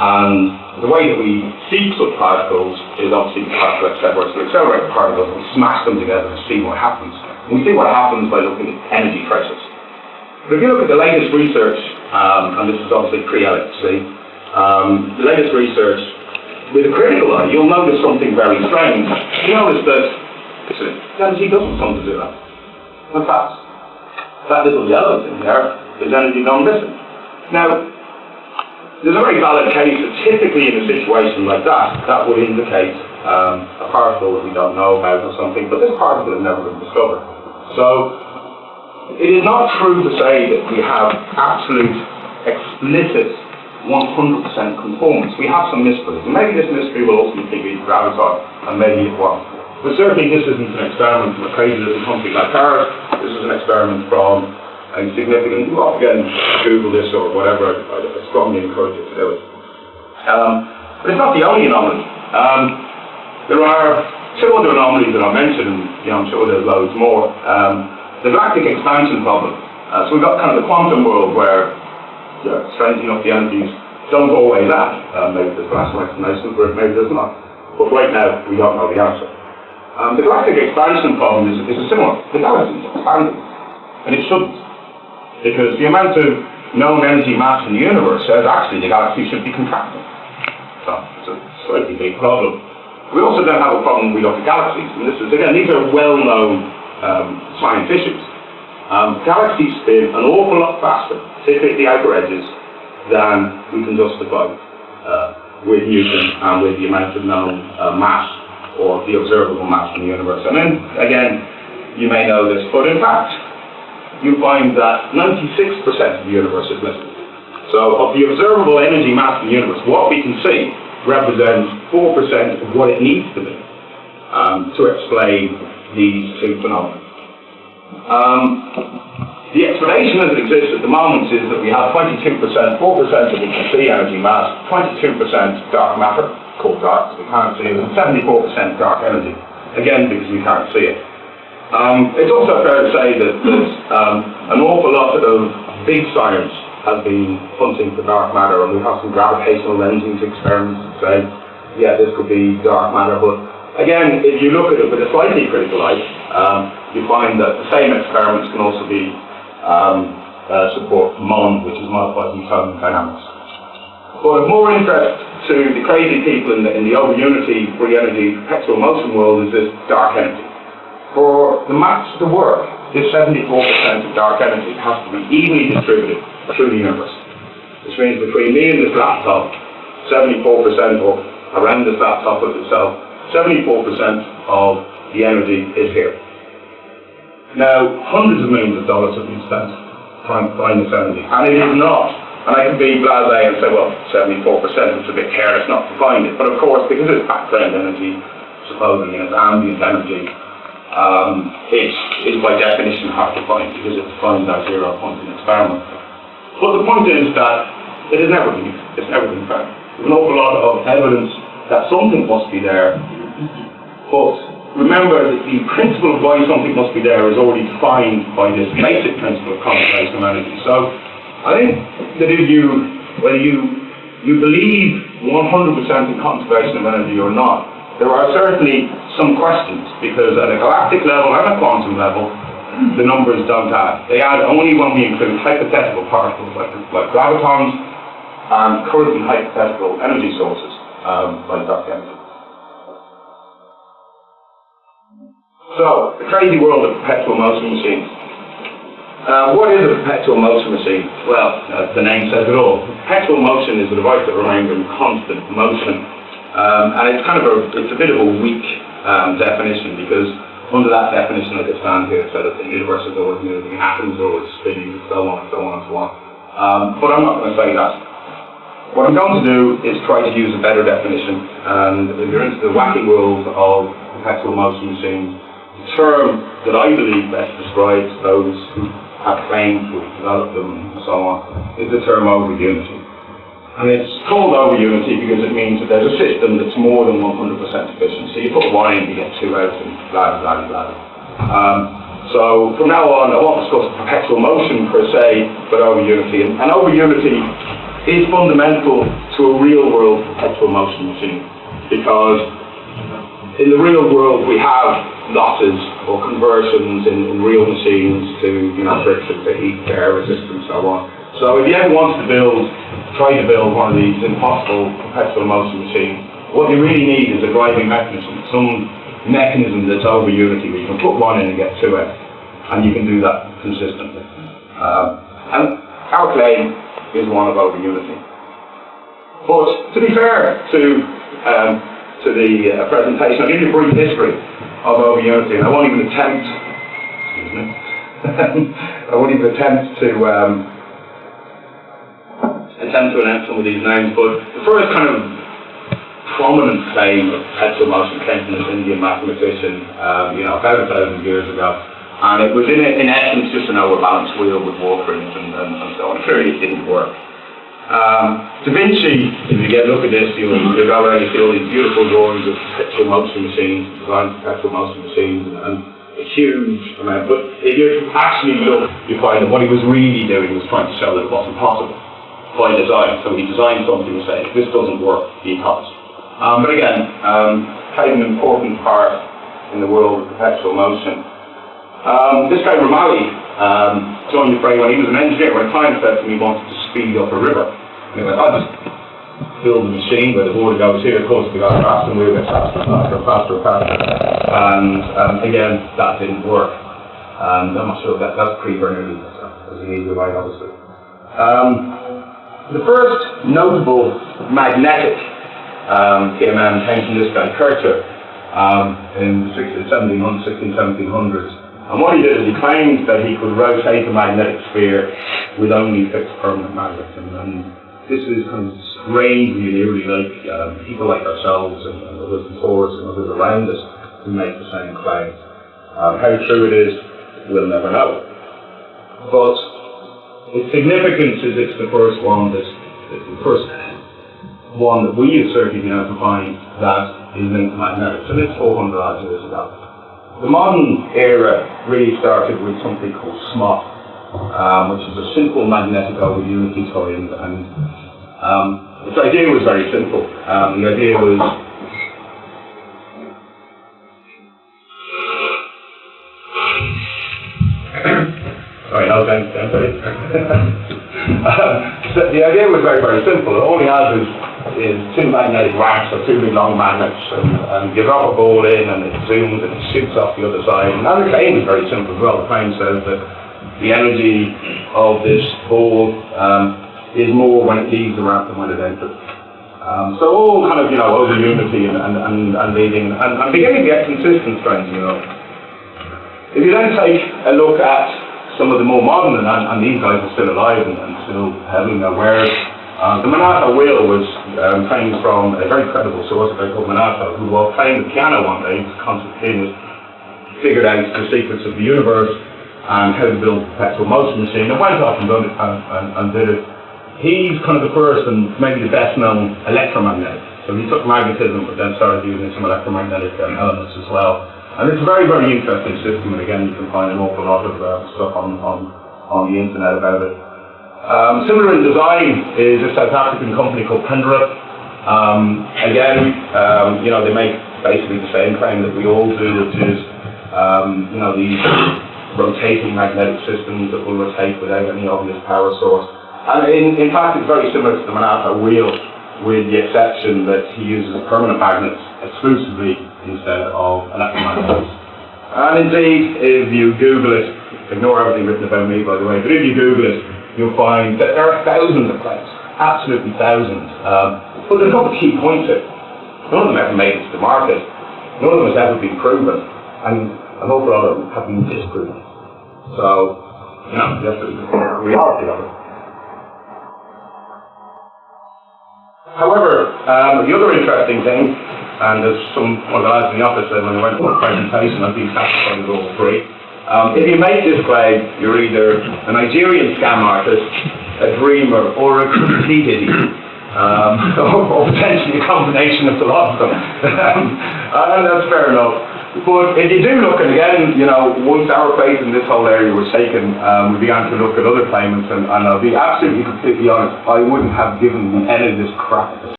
And the way that we seek such particles is obviously the particle accelerator. So we accelerate the particles, we smash them together to see what happens. And we see what happens by looking at energy traces. But if you look at the latest research, and this is obviously pre-LHC, the latest research, with a critical eye, you'll notice something very strange. You notice that energy doesn't come to zero. In fact, that little yellow thing there is energy gone missing. Now, there's a very valid case that typically in a situation like that, that would indicate a particle that we don't know about or something, but this particle has never been discovered. So, it is not true to say that we have absolute, explicit, 100% conformance. We have some mysteries, and maybe this mystery will ultimately be graviton, and maybe it won't. But certainly this isn't an experiment from a crazy little company like ours. This is an experiment from a significant, well, again, Google this or whatever, I strongly encourage you to do it. But it's not the only anomaly. There are two other anomalies that I mentioned, and I'm sure there's loads more. The galactic expansion problem. So we've got kind of the quantum world where, strangely enough, the energies don't go away that. Maybe there's rational explanations for it, maybe there's not. But right now, we don't know the answer. The galactic expansion problem is a similar. The galaxy is expanding, and it shouldn't. Because the amount of known energy mass in the universe says actually the galaxy should be contracting. So it's a slightly big problem. We also then have a problem when we look at galaxies, and this is, again, these are well-known science issues. Galaxies spin an awful lot faster, particularly at the outer edges, than we can justify with Newton and with the amount of known mass, or the observable mass in the universe. And then, again, you may know this, but in fact, you find that 96% of the universe is missing. So of the observable energy mass in the universe, what we can see represents 4% of what it needs to be to explain these two phenomena. The explanation as it exists at the moment is that we have 22%, 4% of what we can see energy mass, 22% dark matter, called dark because we can't see it, and 74% dark energy, again because we can't see it. It's also fair to say that an awful lot of big science has been hunting for dark matter, and we have some gravitational lensing experiments that say, yeah, this could be dark matter, but again, if you look at it with a slightly critical eye, you find that the same experiments can also be support MON, which is modified Newtonian dynamics. But of more interest to the crazy people in the over-unity, free energy, perpetual motion world is this dark energy. For the maths to work, this 74% of dark energy has to be evenly distributed through the universe. Which means between me and this laptop, 74%, or around this laptop with itself, 74% of the energy is here. Now, hundreds of millions of dollars have been spent trying to find this energy, and it is not. And I can be blasé and say, well, 74%, it's a bit careless not to find it. But of course, because it's background energy, supposedly it's ambient energy, it's by definition hard to find because it's defined as 0 point in experiment. But the point is that it's never been found. There's an awful lot of evidence that something must be there, but remember that the principle of why something must be there is already defined by this basic principle of conservation of energy. So I think that whether you believe 100% in conservation of energy or not, there are certainly some questions, because at a galactic level and a quantum level, the numbers don't add. They add only when we include hypothetical particles like gravitons and currently hypothetical energy sources like dark energy. So, the crazy world of perpetual motion machines. What is a perpetual motion machine? Well, the name says it all. Perpetual motion is a device that remains in constant motion. And it's kind of it's a bit of a weak definition, because under that definition, like I stand here, so that the universe is always moving, atoms are always spinning, and so on and so on and so on. But I'm not going to say that. What I'm going to do is try to use a better definition, and if you're into the wacky world of perpetual motion machines, the term that I believe best describes those who have claimed to have developed them and so on is the term over unity. And it's called over unity because it means that there's a system that's more than 100% efficient. So you put one in, you get two out, and blah, blah, blah. So from now on, I won't discuss perpetual motion per se, but over unity. And over unity is fundamental to a real-world perpetual motion machine, because in the real world we have losses or conversions in real machines to, friction, to heat, to air resistance, and so on. So if you ever want to try to build one of these impossible perpetual motion machines, what you really need is a driving mechanism, some mechanism that's over unity, where you can put one in and get two out, and you can do that consistently. And our claim is one of over unity. But to be fair to the presentation, I'll give you a brief history of over unity, and I won't even attempt, to announce some of these names, but the first kind of prominent claim of perpetual motion came from this Indian mathematician, about 1,000 years ago, and it was in essence just an overbalanced wheel with water in it and so on. Clearly it didn't work. Da Vinci, if you get a look at this, you'll already see all these beautiful drawings of perpetual motion machines, designed perpetual motion machines, and a huge amount. But if you actually look, you find that what he was really doing was trying to show that it wasn't possible by design. So he designed something to say, if this doesn't work, be opposed. But again, played an important part in the world of perpetual motion. This guy Ramalli joined the fray when he was an engineer. When a client said to me he wanted to speed up a river, and he went, I'll just build a machine where the water goes here, of course we got faster and we'll get faster and faster and faster. And again, that didn't work. And I'm not sure that's pre-Bernoulli, as an easy way, obviously. The first notable magnetic TMM came from this guy, Kircher, in the 1600s. And what he did is he claimed that he could rotate a magnetic sphere with only fixed permanent magnets. And this is kind of strangely and eerily like people like ourselves and others before us and others around us who make the same claim. How true it is, we'll never know. But its significance is it's the first one that we have certainly been able to find that is linked to magnetics, and it's 400 odd years ago. The modern era really started with something called SMOT, which is a simple magnetic over unity coil, and its idea was very simple. The idea was the idea was very, very simple. All he has is two magnetic racks or two big long magnets, and you drop a ball in and it zooms and it shoots off the other side. And the claim is very simple as well. The claim says that the energy of this ball is more when it leaves the rack than when it enters. So all kind of, over unity and leading, and beginning to get consistent trends, If you then take a look at some of the more modern, and these guys are still alive and still having their wares, the Monato wheel was claimed from a very credible source, a guy called Monato, who while playing the piano one day, concertina, figured out the secrets of the universe and how to build a perpetual motion machine, and went off and done it and did it. He's kind of the first and maybe the best known electromagnetic. So he took magnetism but then started using some electromagnetic elements as well. And it's a very, very interesting system, and again you can find an awful lot of stuff on the internet about it. Similar in design is a South African company called Penderup. They make basically the same claim that we all do, which is these rotating magnetic systems that will rotate without any obvious power source. And in fact, it's very similar to the Monato wheel, with the exception that he uses permanent magnets exclusively instead of electromagnets. And indeed, if you Google it, ignore everything written about me, by the way, but if you Google it, you'll find that there are thousands of claims, absolutely thousands. But there's a couple of key points here. None of them ever made it to the market. None of them has ever been proven, and an awful lot of them have been disproven. So, you have to look at the reality of it. However, the other interesting thing, and as one of the lads in the office said when I went to the presentation, I've been satisfied with all three. If you make this claim, you're either a Nigerian scam artist, a dreamer, or a complete idiot. Or potentially a combination of the lot of them. And that's fair enough. But if you do look, and again, you know, once our faith in this whole area was taken, we began to look at other claimants, and I'll be absolutely completely honest, I wouldn't have given any of this crap.